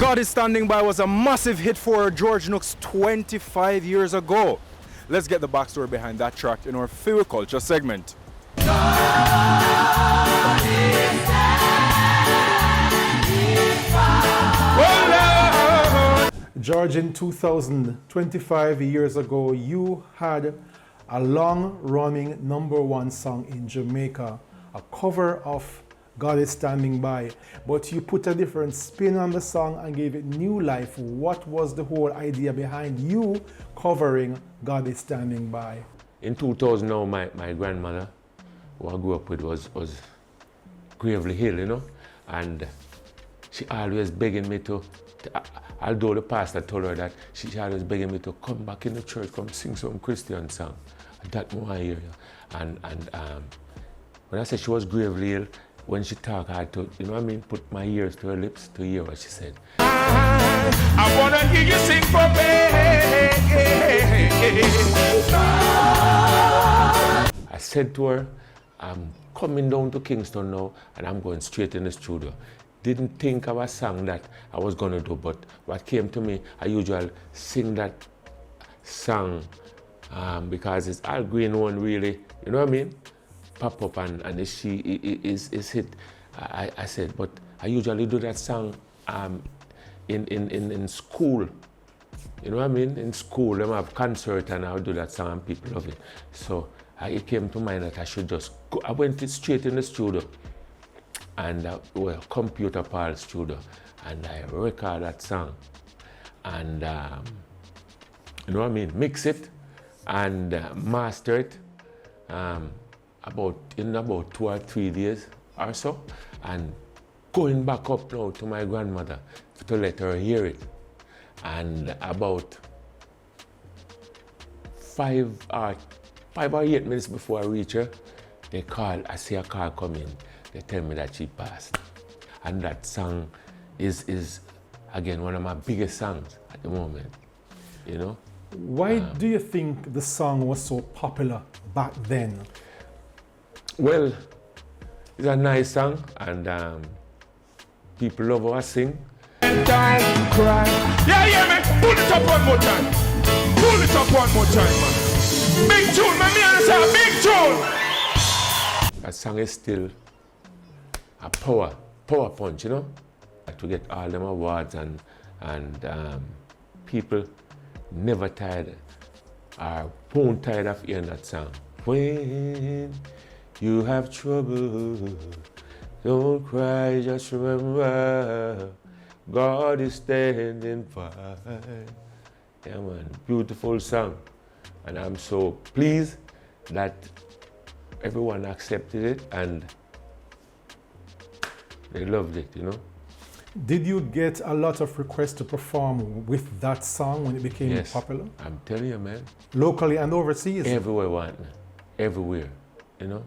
God is Standing By was a massive hit for George Nooks 25 years ago. Let's get the backstory behind that track in our FiWi Culture segment. George, in 2025 years ago, you had a long-running #1 song in Jamaica, a cover of God is Standing By, but you put a different spin on the song and gave it new life. What was the whole idea behind you covering God is Standing By? In 2000 now, my grandmother, who I grew up with, was gravely ill, you know, and she always begging me to although the pastor told her that, she always begging me to come back in the church, come sing some Christian song. That more I hear. And when I said she was gravely ill, when she talked, I had to, you know what I mean, put my ears to her lips to hear what she said. I wanna hear you sing for me. I said to her, I'm coming down to Kingston now and I'm going straight in the studio. Didn't think of a song that I was gonna do, but what came to me, I usually sing that song because it's all green one really, you know what I mean? Pop up and is hit. I said, but I usually do that song in school. You know what I mean? In school, them have concert and I'll do that song and people love it. So it came to mind that I should just go. I went straight in the studio and computer Paul studio and I record that song and you know what I mean? Mix it and master it. In about 2 or 3 days or so, and going back up now to my grandmother to let her hear it. And about 5 or 8 minutes before I reach her, they call, I see a call come in, they tell me that she passed. And that song is again, one of my biggest songs at the moment, you know. Why do you think the song was so popular back then? Well, it's a nice song and people love how I sing. And don't cry. Yeah, man. Pull it up one more time. Pull it up one more time, man. Big tune, man. Me big tune. That song is still a power punch, you know. To get all them awards and people never tired or won't tired of hearing that song. When you have trouble, don't cry, just remember, God is standing by. Yeah, man, beautiful song. And I'm so pleased that everyone accepted it and they loved it, you know. Did you get a lot of requests to perform with that song when it became popular? I'm telling you, man. Locally and overseas? Everywhere wanted me. Everywhere, you know.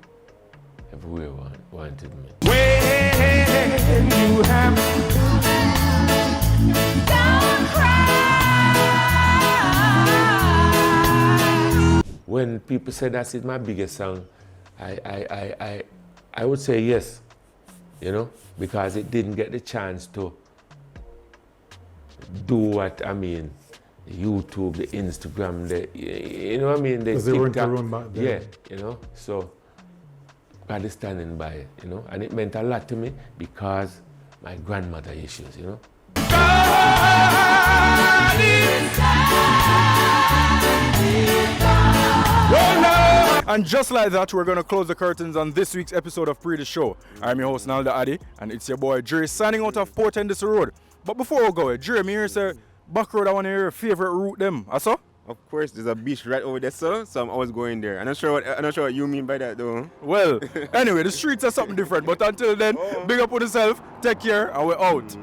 Everywhere wanted me. When you have don't cry. When people say that's it, my biggest song, I would say yes, you know, because it didn't get the chance to do what I mean. YouTube, the Instagram, you know what I mean? The they weren't around back then. Yeah, you know, so God is standing by, you know, and it meant a lot to me because my grandmother issues, you know. God is standing by. And just like that, we're going to close the curtains on this week's episode of Pree Dis Show. I'm your host, Nalda Addy, and it's your boy, Jerry, signing out of Port Henderson Road. But before we go, Jerry, me here say, back road, I want to hear your favorite route them. I saw? Of course, there's a beach right over there, sir, so I'm always going there. I'm not sure what you mean by that, though. Well, anyway, the streets are something different. But until then, big up on yourself, take care, and we're out.